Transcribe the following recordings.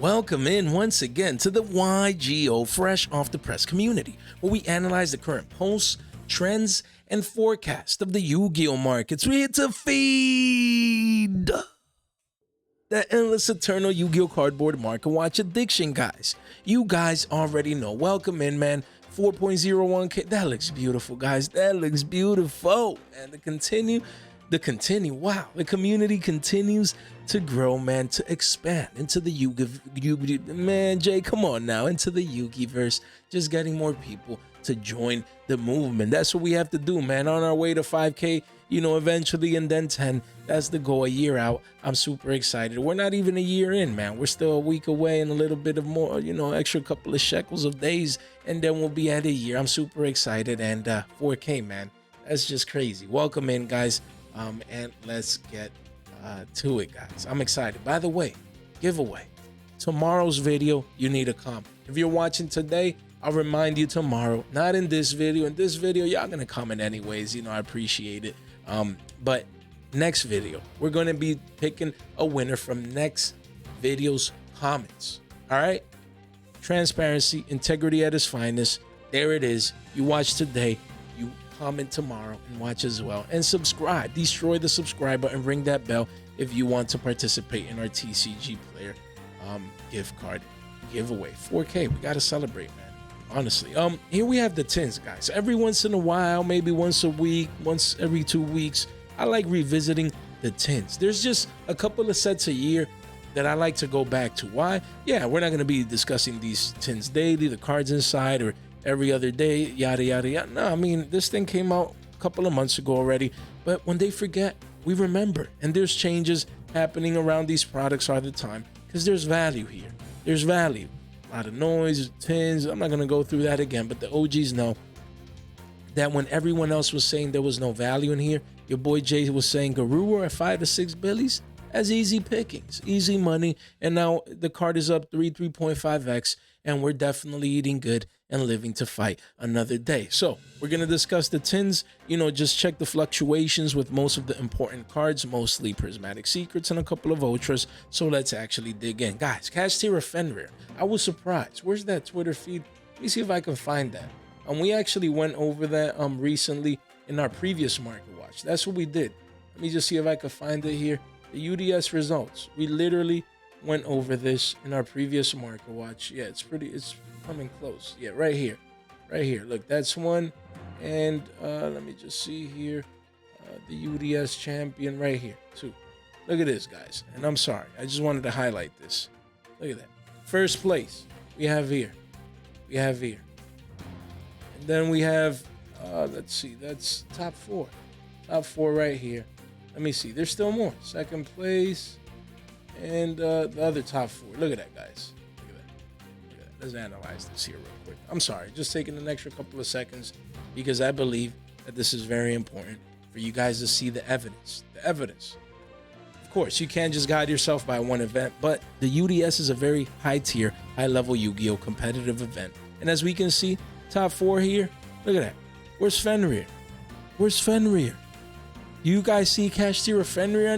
Welcome in once again to the Yugioh Fresh Off the Press community, where we analyze the current pulse, trends, and forecast of the Yu-Gi-Oh markets. We're here to feed the endless eternal Yu-Gi-Oh cardboard market watch addiction, guys. You guys already know. Welcome in, man. 4.01K. That looks beautiful, guys. That looks beautiful. And the community continues to grow, man, to expand into the Yugi, man, Jay, come on now, into the Yugiverse, just getting more people to join the movement. That's what we have to do, man, on our way to 5K, you know, eventually, and then 10. That's the goal, a year out. I'm super excited. We're not even a year in, man. We're still a week away and a little bit of more, you know, extra couple of shekels of days, and then we'll be at a year. I'm super excited, and 4K, man, that's just crazy. Welcome in, guys. And let's get to it, guys. I'm excited. By the way, giveaway. Tomorrow's video, you need a comment. If you're watching today, I'll remind you tomorrow. Not in this video. In this video, y'all gonna comment anyways. You know, I appreciate it. But next video, we're gonna be picking a winner from next video's comments. All right? Transparency, integrity at its finest. There it is. You watch today. You comment tomorrow and watch as well, and subscribe. Destroy the subscribe button, ring that bell if you want to participate in our TCG player gift card giveaway. 4K, we got to celebrate, man, honestly. Here we have the tins, guys. Every once in a while, maybe once a week, once every 2 weeks, I like revisiting the tins. There's just a couple of sets a year that I like to go back to. Why? Yeah, we're not going to be discussing these tins daily, the cards inside, or every other day, yada, yada, yada. No, I mean, this thing came out a couple of months ago already, but when they forget, we remember. And there's changes happening around these products all the time because there's value here. There's value. A lot of noise, tins. I'm not going to go through that again, but the OGs know that when everyone else was saying there was no value in here, your boy Jay was saying Garura at 5 to 6 billies as easy pickings, easy money. And now the card is up 3.5x, and we're definitely eating good and living to fight another day. So we're going to discuss the tins, you know, just check the fluctuations with most of the important cards, mostly prismatic secrets and a couple of ultras. So let's actually dig in. Guys, Kashtira Fenrir, I was surprised. Where's that Twitter feed? Let me see if I can find that. We actually went over that recently in our previous market watch. That's what we did. Let me just see if I can find it here. The UDS results. We literally went over this in our previous market watch. Yeah, it's coming close. Yeah, right here. Look, that's one. And let me just see here. The UDS champion right here too. Look at this, guys. And I'm sorry, I just wanted to highlight this. Look at that. First place we have here. And then we have let's see, that's top four right here. Let me see, there's still more. Second place and the other top four. Look at that, guys. Look at that. Let's analyze this here real quick. I'm sorry, just taking an extra couple of seconds because I believe that this is very important for you guys to see the evidence. Of course, you can't just guide yourself by one event, but the UDS is a very high tier, high level Yu-Gi-Oh competitive event. And as we can see, top four here, look at that. Where's Fenrir? Do you guys see Kashtira Fenrir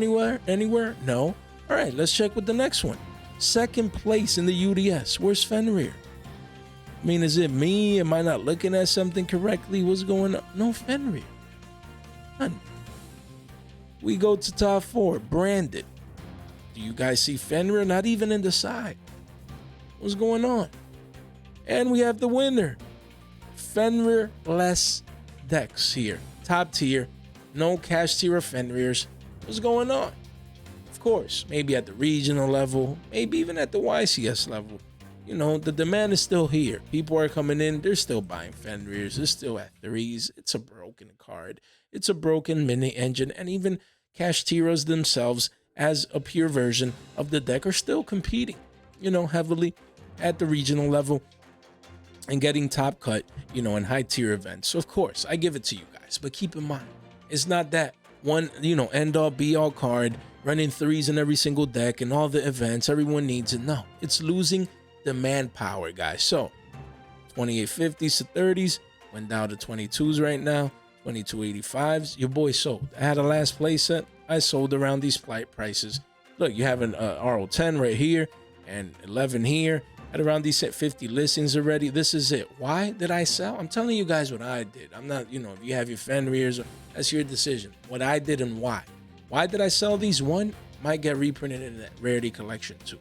anywhere? No? All right, let's check with the next one. Second place in the UDS. Where's Fenrir? I mean, is it me? Am I not looking at something correctly? What's going on? No Fenrir. None. We go to top four. Branded. Do you guys see Fenrir? Not even in the side. What's going on? And we have the winner. Fenrir-less decks here. Top tier. No Kashtira Fenrirs. What's going on? Of course, maybe at the regional level, maybe even at the YCS level. You know, the demand is still here. People are coming in. They're still buying Fenrirs. They're still at 3s. It's a broken card. It's a broken mini engine. And even Kashtiras themselves, as a pure version of the deck, are still competing, you know, heavily at the regional level and getting top cut, you know, in high tier events. So, of course, I give it to you guys. But keep in mind, it's not that one, you know, end all be all card running 3s in every single deck and all the events. Everyone needs it. No, it's losing the manpower, guys. So 2850s to 30s went down to 22s right now. 2285s. Your boy sold. I had a last play set. I sold around these prices. Look, you have an RO10 right here. and 11 here at around decent 50 listings already. This is it. Why did I sell? I'm telling you guys what I did. I'm not, if you have your fan rears, that's your decision. What I did and why. Why did I sell these? One, might get reprinted in that rarity collection too,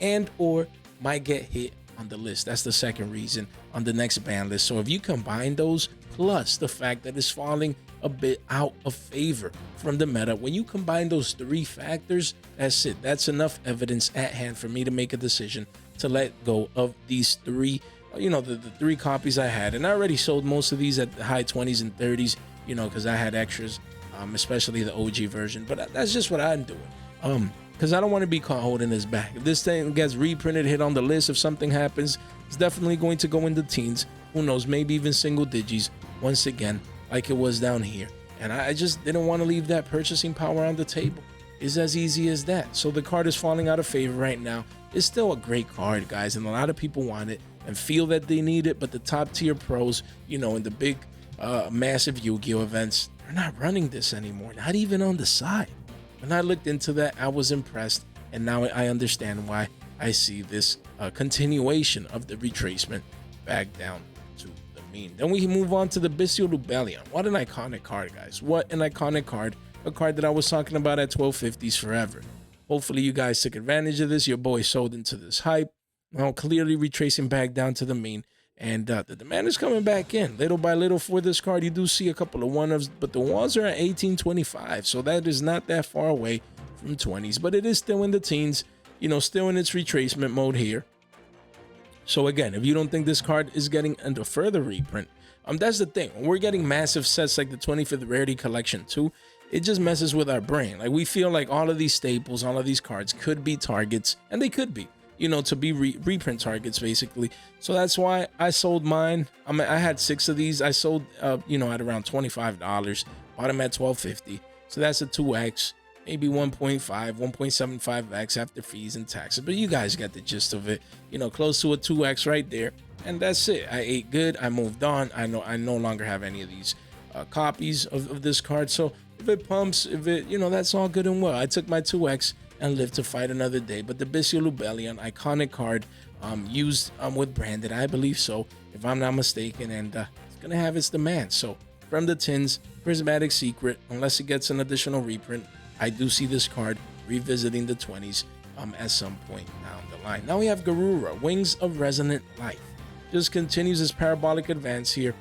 and or might get hit on the list. That's the second reason on the next ban list. So if you combine those plus the fact that it's falling a bit out of favor from the meta, when you combine those three factors, that's it. That's enough evidence at hand for me to make a decision to let go of these three, the three copies I had. And I already sold most of these at the high 20s and 30s, because I had extras, especially the OG version. But that's just what I'm doing. Because I don't want to be caught holding this back. If this thing gets reprinted, hit on the list, if something happens, it's definitely going to go in the teens. Who knows, maybe even single digits once again, like it was down here. And I just didn't want to leave that purchasing power on the table. It's as easy as that. So the card is falling out of favor right now. It's still a great card, guys, and a lot of people want it and feel that they need it. But the top tier pros, in the big, massive Yu-Gi-Oh events, they're not running this anymore, not even on the side. When I looked into that, I was impressed, and now I understand why I see this continuation of the retracement back down to the mean. Then we move on to the Bisal Bellion. What an iconic card, guys. What an iconic card. A card that I was talking about at 1250s forever. Hopefully you guys took advantage of this. Your boy sold into this hype. Well, clearly retracing back down to the mean. And the demand is coming back in little by little for this card. You do see a couple of one-ofs, but the walls are at 1825. So that is not that far away from 20s, but it is still in the teens, still in its retracement mode here. So again, if you don't think this card is getting into further reprint, that's the thing. When we're getting massive sets like the 25th Rarity Collection too, it just messes with our brain. Like, we feel like all of these staples, all of these cards could be targets, and they could be, to be reprint targets basically. So that's why I sold mine. I had 6 of these. I sold, at around $25, bought them at $12.50. So that's a 2x, maybe 1.5, 1.75x after fees and taxes. But you guys got the gist of it, close to a 2x right there. And that's it. I ate good. I moved on. I no longer have any of these copies of this card. So if it pumps, that's all good and well. I took my 2x and lived to fight another day. But the Bisal Bellion, iconic card, used with branded, I believe so, if I'm not mistaken, and it's gonna have its demand. So from the tins, Prismatic Secret, unless it gets an additional reprint, I do see this card revisiting the 20s at some point down the line. Now we have Gura, Wings of Resonant Light. Just continues his parabolic advance here,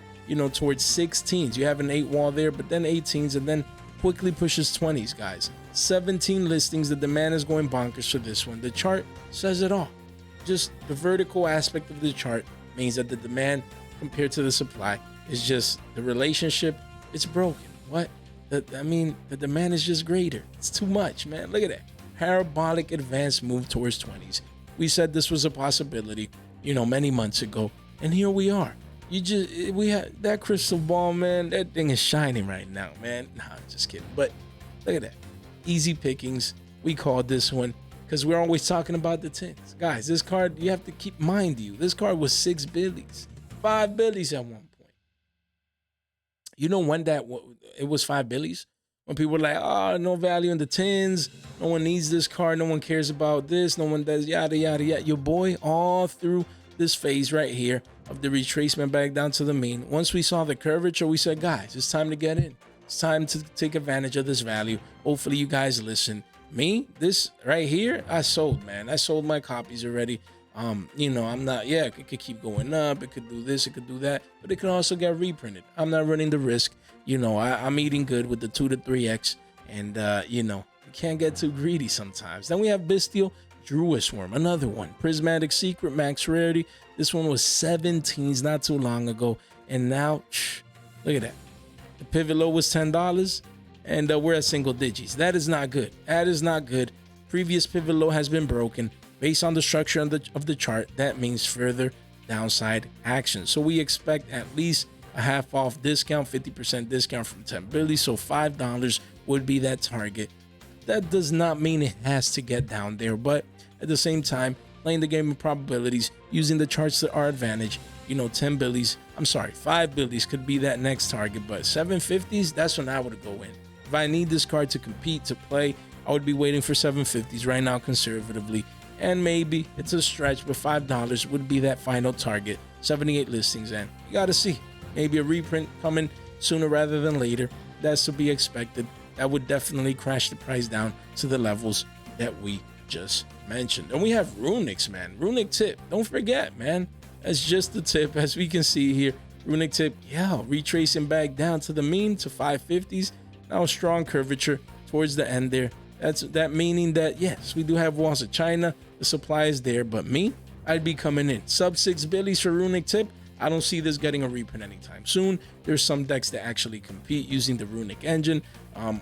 towards 16s. You have an 8 wall there, but then 18s, and then quickly pushes 20s, guys. 17 listings. The demand is going bonkers for this one. The chart says it all. Just the vertical aspect of the chart means that the demand compared to the supply is just, the relationship, it's broken. What? The demand is just greater. It's too much, man. Look at that. Parabolic advance move towards 20s. We said this was a possibility, many months ago, and here we are. We had that crystal ball, man. That thing is shining right now, man. Nah, I'm just kidding. But look at that. Easy pickings. We called this one because we're always talking about the tins. Guys, this card, you have to keep mind you, this card was 6 billies, 5 billies at one point. When it was 5 billies? When people were like, oh, no value in the tins. No one needs this card. No one cares about this. No one does yada, yada, yada. Your boy all through this phase right here of the retracement back down to the mean. Once we saw the curvature, we said, guys, it's time to get in. It's time to take advantage of this value. Hopefully you guys listen. Me, this right here, I sold, man. I sold my copies already. I'm not, it could keep going up. It could do this, it could do that, but it could also get reprinted. I'm not running the risk. I'm eating good with the 2 to 3x, and you can't get too greedy sometimes. Then we have Bestial Druid Worm, another one. Prismatic Secret, max rarity. This one was 17s not too long ago, and now, look at that. The pivot low was $10, and we're at single digits. That is not good. That is not good. Previous pivot low has been broken. Based on the structure of the chart, that means further downside action. So we expect at least a half off discount, 50% discount from 10 billion. So $5 would be that target. That does not mean it has to get down there, but at the same time, playing the game of probabilities, using the charts to our advantage, 10 billies, 5 billies could be that next target, but 750s, that's when I would go in. If I need this card to compete, to play, I would be waiting for 750s right now conservatively. and maybe it's a stretch, but $5 would be that final target. 78 listings, and you gotta see, maybe a reprint coming sooner rather than later. That's to be expected. That would definitely crash the price down to the levels that we just mentioned. And we have Runics, man. Runic tip, don't forget, man. That's just the tip, as we can see here. Runic tip, yeah, retracing back down to the mean, to 550s. Now a strong curvature towards the end there. That meaning that, yes, we do have walls of China. The supply is there, but me, I'd be coming in. Sub 6 billies for Runic tip. I don't see this getting a reprint anytime soon. There's some decks that actually compete using the Runic engine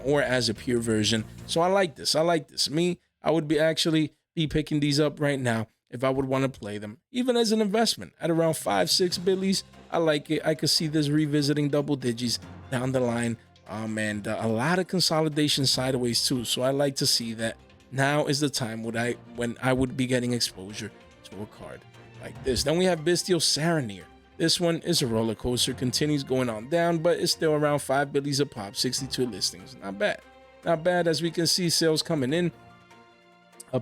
or as a pure version. So I like this. I like this. Me, I would actually be picking these up right now if I would want to play them, even as an investment at around 5-6 billies. I like it. I could see this revisiting double digits down the line. And a lot of consolidation sideways too. So I like to see that. Now is the time when I would be getting exposure to a card like this. Then we have Bestial Saranir. This one is a roller coaster, continues going on down, but it's still around 5 billies a pop, 62 listings. Not bad. Not bad, as we can see sales coming in.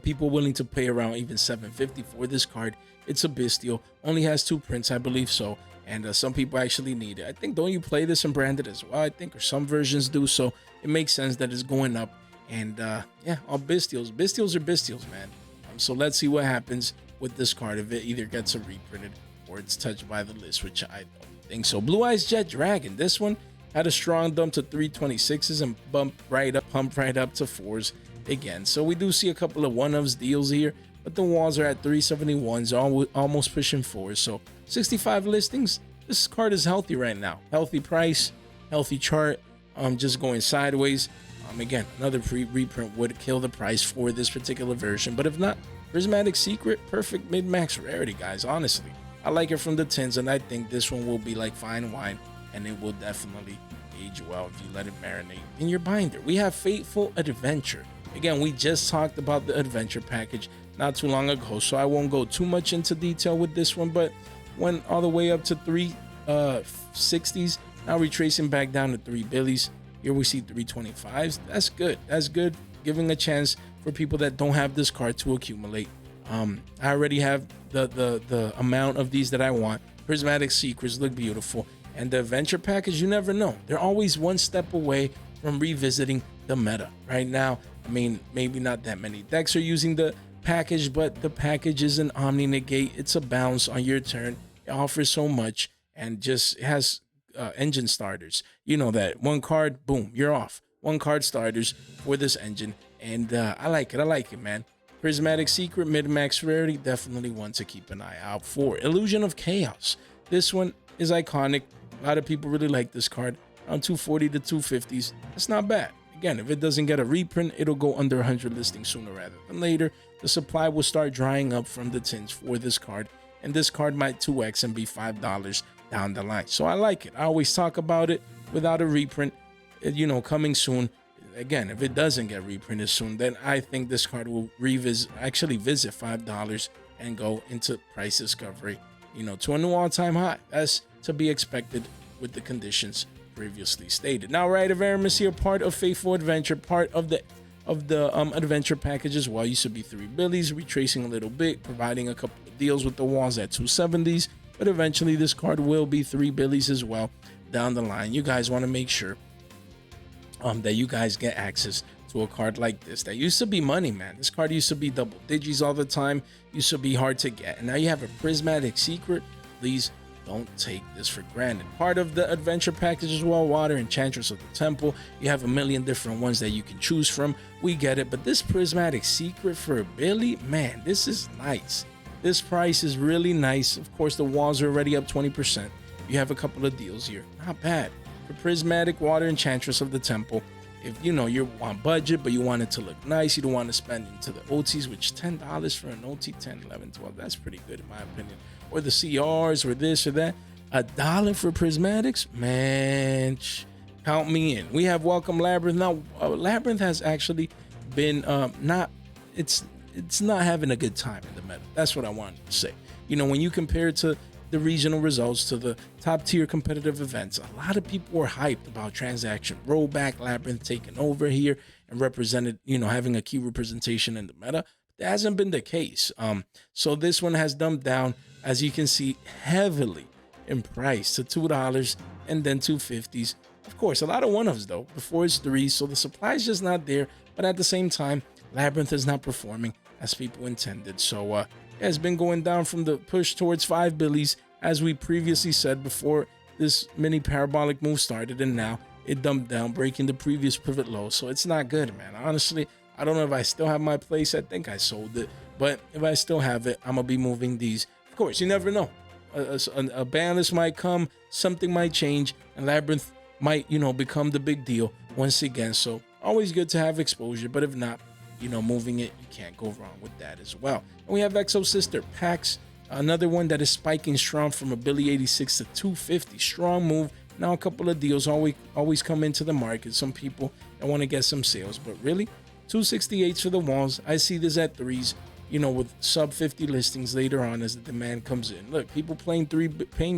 People willing to pay around even $750 for this card. It's a Bestial, only has 2 prints, I believe so. And some people actually need it. I think, don't you play this in branded as well? I think, or some versions do, so it makes sense that it's going up. And yeah, all Bestials. Bestials are Bestials, man. So let's see what happens with this card, if it either gets a reprinted or it's touched by the list, which I don't think so. Blue Eyes Jet Dragon. This one had a strong dump to 326s and pumped right up to 4s again. So we do see a couple of one-ofs deals here, but the walls are at 371s, almost pushing 4s. So 65 listings. This card is healthy right now. Healthy price, healthy chart. Just going sideways. Again, another reprint would kill the price for this particular version, but if not, Prismatic Secret, perfect mid-max rarity, guys. Honestly, I like it from the tins, and I think this one will be like fine wine, and it will definitely age well if you let it marinate in your binder. We have Fateful Adventure. Again, we just talked about the adventure package not too long ago, so I won't go too much into detail with this one, but went all the way up to 360s, now retracing back down to 3 billies. Here we see 325s. That's good. That's good. Giving a chance for people that don't have this card to accumulate. I already have the amount of these that I want. Prismatic Secrets look beautiful. And the adventure package, you never know. They're always one step away from revisiting the meta. Right now, I mean, maybe not that many decks are using the package, but the package is an Omni Negate. It's a bounce on your turn. It offers so much, and just has engine starters. You know that. One card, boom, you're off. One card starters for this engine. And I like it. I like it, man. Prismatic Secret, mid-max rarity, definitely one to keep an eye out for. Illusion of Chaos. This one is iconic. A lot of people really like this card. Around 240 to 250s. That's not bad. Again, if it doesn't get a reprint, it'll go under 100 listings sooner rather than later. The supply will start drying up from the tins for this card, and this card might 2x and be $5 down the line. So I like it. I always talk about it. Without a reprint, you know, coming soon. Again, if it doesn't get reprinted soon, then I think this card will visit $5 and go into price discovery, you know, to a new all-time high. That's to be expected with the conditions previously stated. Now, Rite of Aramis here, part of Fateful Adventure, part of the adventure package as well. Used to be 3 billies, retracing a little bit, providing a couple of deals with the walls at 270s, but eventually this card will be 3 billies as well down the line. You guys want to make sure that you guys get access to a card like this. That used to be money, man. This card used to be double digits all the time, used to be hard to get, and now you have a Prismatic Secret. Please don't take this for granted. Part of the adventure package as well, Water Enchantress of the Temple. You have a million different ones that you can choose from. We get it, but this Prismatic Secret for a Billy, man, this is nice. This price is really nice. Of course, the walls are already up 20%. You have a couple of deals here. Not bad. For Prismatic Water Enchantress of the Temple, if you know you want budget, but you want it to look nice, you don't want to spend into the OTs, which $10 for an OT, 10, 11, 12, that's pretty good in my opinion. Or the CRs or this or that. $1 for Prismatics, man, count me in. We have Welcome Labyrinth. Now, Labyrinth has actually been it's not having a good time in the meta. That's what I wanted to say. You know, when you compare it to the regional results, to the top tier competitive events, a lot of people were hyped about transaction rollback, Labyrinth taking over here and represented, you know, having a key representation in the meta. that hasn't been the case. So this one has dumped down, as you can see, heavily in price to $2 and then 250s. Of course, a lot of one-ofs though. Before it's 3, so the supply is just not there. But at the same time, Labyrinth is not performing as people intended. So yeah, it's been going down from the push towards 5 billies, as we previously said before this mini parabolic move started, and now it dumped down, breaking the previous pivot low. So it's not good, man. Honestly, I don't know if I still have my place. I think I sold it, but if I still have it, I'm gonna be moving these. Of course, you never know. A Banlist might come, something might change, and Labyrinth might, become the big deal once again. So always good to have exposure, but if not, moving it, you can't go wrong with that as well. And we have EXO Sister packs, another one that is spiking strong from a Billy 86 to 250. Strong move. Now a couple of deals always come into the market. Some people that want to get some sales, but really 268s for the walls. I see this at 3s, with sub 50 listings later on as the demand comes in. Look, people paying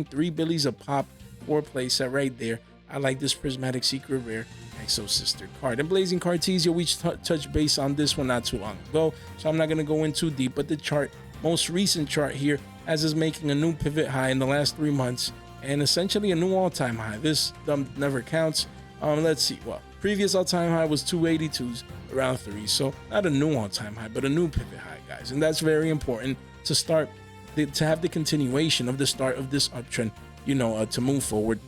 3 billies a pop for a play set right there. I like this Prismatic Secret Rare EXO Sister card. And Blazing Cartesia, we touched base on this one not too long ago, so I'm not going to go in too deep, but the chart, most recent chart here, as is making a new pivot high in the last 3 months and essentially a new all-time high. This never counts. Let's see. Well, previous all-time high was 282s around 3, so not a new all-time high, but a new pivot high, guys. And that's very important to start, to have the continuation of the start of this uptrend, to move forward.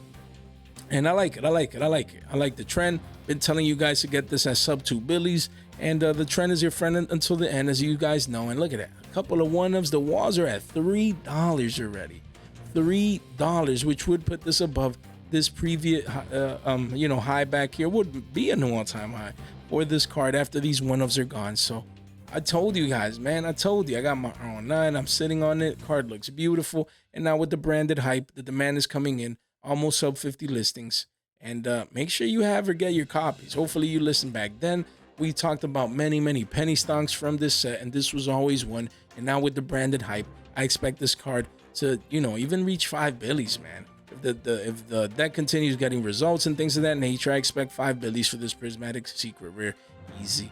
And I like it. I like the trend. Been telling you guys to get this at sub 2 billies, and the trend is your friend until the end, as you guys know. And look at that, a couple of one-ofs. The walls are at $3 already. $3, which would put this above this previous high back here. Would be a new all-time high for this card after these one-ofs are gone. So I told you guys, man, I told you, I got my R9, I'm sitting on it, card looks beautiful, and now with the branded hype, the demand is coming in, almost sub 50 listings. And make sure you have or get your copies. Hopefully you listened back then. We talked about many penny stocks from this set, and this was always one. And now with the branded hype, I expect this card to, even reach 5 billies, man. If the deck continues getting results and things of that nature, I expect 5 billies for this Prismatic Secret Rare. Easy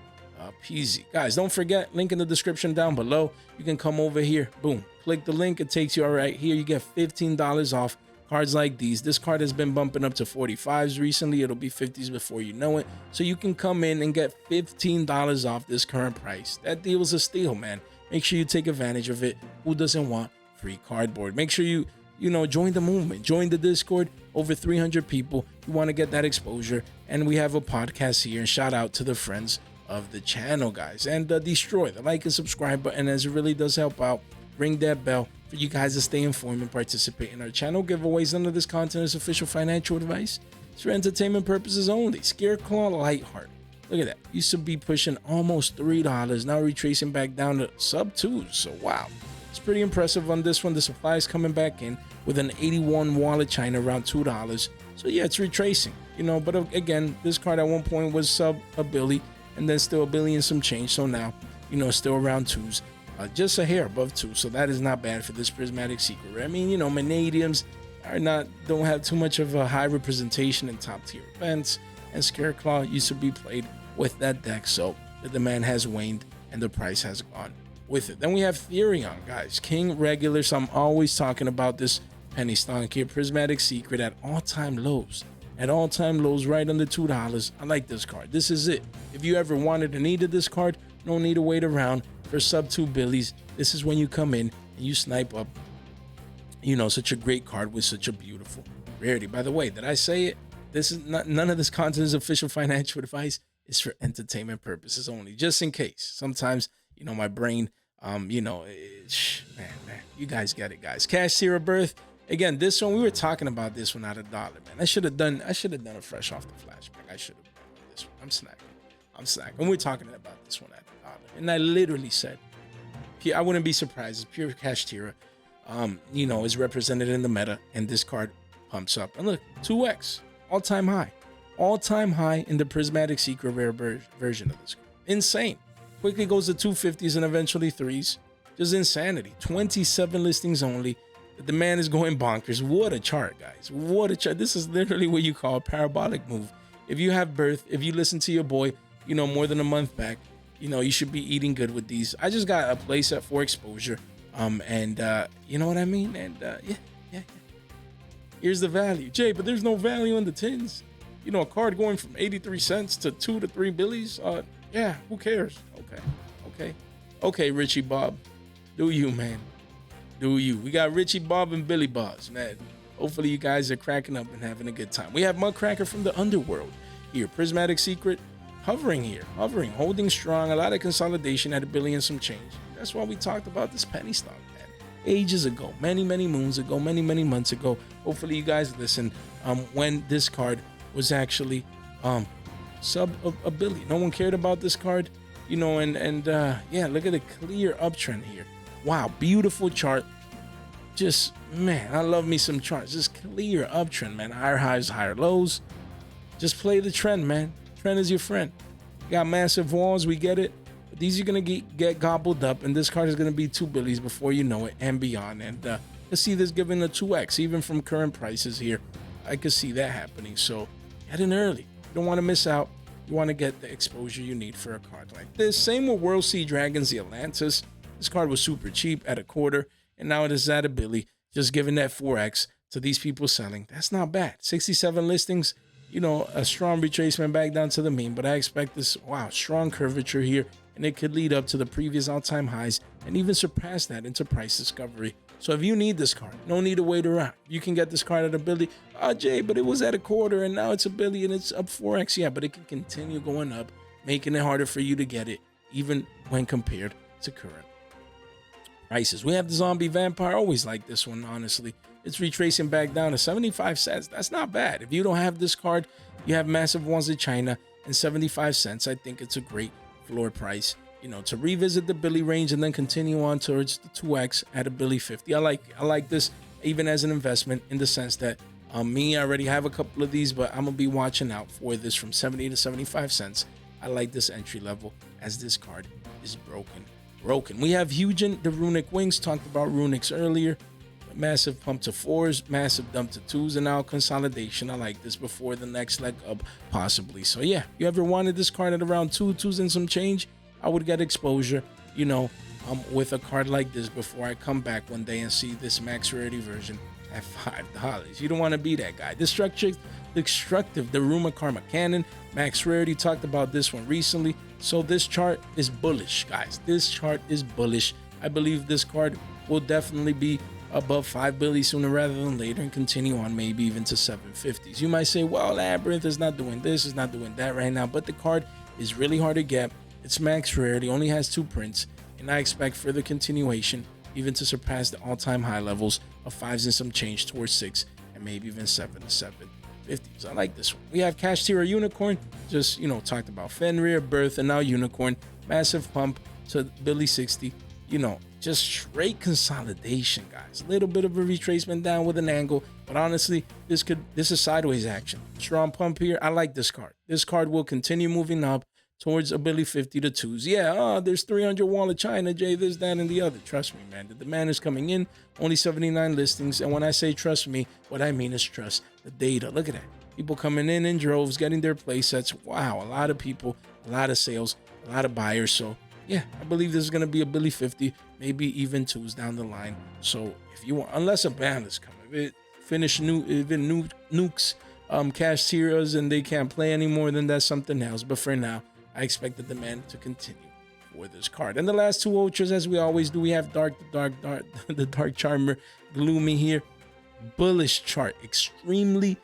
peasy. Guys, don't forget, link in the description down below. You can come over here, boom, click the link. It takes you right here. You get $15 off cards like these. This card has been bumping up to 45s recently. It'll be 50s before you know it. So you can come in and get $15 off this current price. That deal is a steal, man. Make sure you take advantage of it. Who doesn't want free cardboard? Make sure you join the movement, join the Discord. Over 300 people. You want to get that exposure, and we have a podcast here. And shout out to the friends of the channel, guys, and destroy the like and subscribe button, as it really does help out. Ring that bell for you guys to stay informed and participate in our channel giveaways. None of this content is official financial advice. It's for entertainment purposes only. Scareclaw Lightheart. Look at that. Used to be pushing almost $3, now retracing back down to sub 2s. So wow, it's pretty impressive on this one. The supply is coming back in with an 81 wallet China around $2. So yeah, it's retracing, but again, this card at one point was sub a billy, and then still a billion and some change. So now, still around 2s, just a hair above 2. So that is not bad for this Prismatic Secret Rare. I mean, Manadiums don't have too much of a high representation in top tier events, and Scareclaw used to be played with that deck. So the demand has waned and the price has gone with it. Then we have Theion, guys, King Regular. So I'm always talking about this penny stock here. Prismatic Secret at all-time lows. At all-time lows, right under $2. I like this card. This is it. If you ever wanted or needed this card, no need to wait around for sub 2 billies. This is when you come in and you snipe up, such a great card with such a beautiful rarity. By the way, did I say it? This is not, none of this content is official financial advice. It's for entertainment purposes only, just in case. Sometimes, my brain, man, you guys get it, guys. Cash Zero Birth. Again, this one, we were talking about this one at $1, man. I should have done a fresh off the flashback. I should have done this one. I'm slacking. We're talking about this one at $1. And I literally said, I wouldn't be surprised if Pure Cash Tira, is represented in the meta, and this card pumps up. And look, 2x, all-time high in the Prismatic Secret Rare version of this card. Insane. Quickly goes to 250s and eventually 3s. Just insanity. 27 listings only. The demand is going bonkers. What a chart, guys. What a chart. This is literally what you call a parabolic move. If you have birth, if you listen to your boy, more than a month back, you know, you should be eating good with these. I just got a playset for exposure. And you know what I mean? And yeah. Here's the value. Jay, but there's no value in the tins. You know, a card going from 83 cents to 2 to 3 billies. Yeah, who cares? Okay, Richie Bob. Do you, man. Do you. We got Richie Bob and Billy Bobs, man. Hopefully you guys are cracking up and having a good time. We have Mudcracker from the Underworld here. Prismatic Secret. Hovering here. Holding strong. A lot of consolidation at $1 billion some change. That's why we talked about this penny stock, man. Ages ago. Many moons ago. Many months ago. Hopefully you guys listen when this card was actually sub a billion. No one cared about this card, you know, and yeah, look at the clear uptrend here. Wow, beautiful chart. Just, man, I love me some charts. Just clear uptrend, man. Higher highs, higher lows. Just play the trend, man. Trend is your friend. You got massive walls, we get it. But these are gonna get gobbled up, and this card is gonna be 2 billies before you know it and beyond. And let's see this giving a 2x, even from current prices here. I could see that happening. So get in early. You don't want to miss out. You want to get the exposure you need for a card like this. Same with World Sea Dragons, the Atlantis. This card was super cheap at $0.25, and now it is at $1 billion. Just giving that 4x to these people selling. That's not bad. 67 listings, you know, a strong retracement back down to the mean, but I expect this, wow, strong curvature here, and it could lead up to the previous all-time highs and even surpass that into price discovery. So if you need this card, no need to wait around. You can get this card at $1 billion. Oh, Jay, but it was at $0.25 and now it's $1 billion. It's up 4x. Yeah, but it can continue going up, making it harder for you to get it, even when compared to current prices. We have the Zombie Vampire. Always like this one, honestly. It's retracing back down to 75 cents. That's not bad. If you don't have this card, you have massive ones in China and 75 cents. I think it's a great floor price, you know, to revisit the Billy range and then continue on towards the 2x at $1.50 billion. I like this even as an investment, in the sense that I already have a couple of these, but I'm gonna be watching out for this from 70 to 75 cents. I like this entry level, as this card is broken. We have Yugioh, the Runic Wings. Talked about Runics earlier. Massive pump to 4s, massive dump to 2s, and now consolidation. I like this before the next leg up, possibly. So yeah, you ever wanted this card at around 2s and some change? I would get exposure, you know, with a card like this before I come back one day and see this max rarity version at $5. You don't want to be that guy. Destructive, the Rumor Karma Cannon, max rarity. Talked about this one recently. So this chart is bullish, guys. This chart is bullish. I believe this card will definitely be above $5 billion sooner rather than later, and continue on maybe even to 750s. You might say, well, Labyrinth is not doing this, is not doing that right now, but the card is really hard to get. It's max rarity, only has 2 prints, and I expect further continuation, even to surpass the all-time high levels of 5s and some change towards 6 and maybe even 7 to 750s. I like this one. We have Cash Tier Unicorn, just, you know, talked about Fenrir, Birth, and now Unicorn. Massive pump to Billy 60, you know, just straight consolidation, guys. A little bit of a retracement down with an angle, but honestly, this is sideways action. Strong pump here. I like this card. This card will continue moving up towards $1.50 billion to 2s. Yeah, there's 300 wall of China, Jay, this, that, and the other. Trust me, man. The demand is coming in. Only 79 listings. And when I say trust me, what I mean is trust the data. Look at that. People coming in droves, getting their play sets. Wow, a lot of people, a lot of sales, a lot of buyers. So, yeah, I believe this is going to be $1.50 billion, maybe even 2s down the line. So, if you want, unless a ban is coming, if it finish nukes cash tiers and they can't play anymore, then that's something else. But for now, I expect the demand to continue for this card. And the last 2 ultras, as we always do, we have the Dark Charmer, Gloomy here. Bullish chart, extremely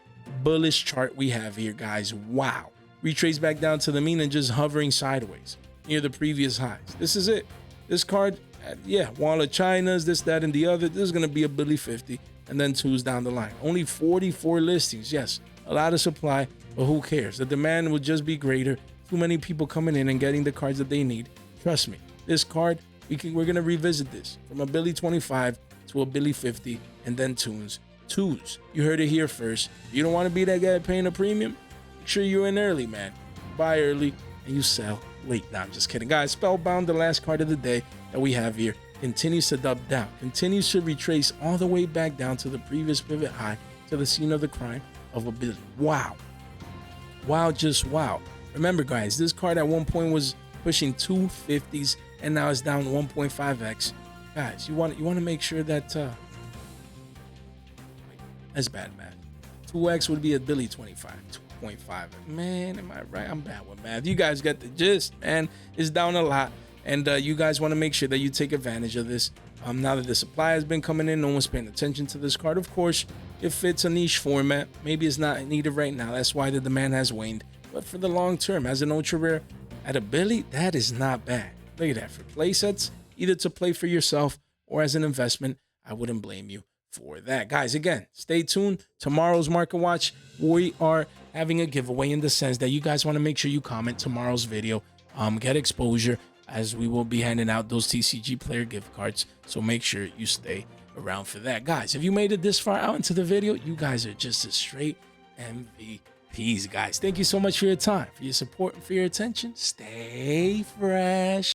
bullish chart we have here, guys. Wow. Retrace back down to the mean and just hovering sideways near the previous highs. This is it. This card, yeah, wall of China's, this, that, and the other. This is going to be $1.50 billion and then 2s down the line. Only 44 listings. Yes, a lot of supply, but who cares? The demand will just be greater. Too many people coming in and getting the cards that they need. Trust me, this card, we're going to revisit this from $1.25 billion to $1.50 billion and then 2s. You heard it here first. You don't want to be that guy paying a premium? Make sure you're in early, man. Buy early and you sell late. Nah, I'm just kidding. Guys, Spellbound, the last card of the day that we have here, continues to dub down, continues to retrace all the way back down to the previous pivot high, to the scene of the crime of $1 billion. Wow. Wow, just wow. Remember, guys, this card at one point was pushing 250s, and now it's down 1.5x. Guys, you want to make sure that that's bad math. 2x would be a Billy 25. 2.5. Man, am I right? I'm bad with math. You guys got the gist, man. It's down a lot, and you guys want to make sure that you take advantage of this. Now that the supply has been coming in, no one's paying attention to this card. Of course, if it's a niche format, maybe it's not needed right now. That's why the demand has waned. But for the long term, as an ultra rare at a Billy, that is not bad. Look at that. For play sets, either to play for yourself or as an investment, I wouldn't blame you for that. Guys, again, stay tuned. Tomorrow's Market Watch, we are having a giveaway in the sense that you guys want to make sure you comment tomorrow's video, get exposure, as we will be handing out those TCG player gift cards. So make sure you stay around for that. Guys, if you made it this far out into the video, you guys are just a straight MVPs, guys. Thank you so much for your time, for your support, and for your attention. Stay fresh.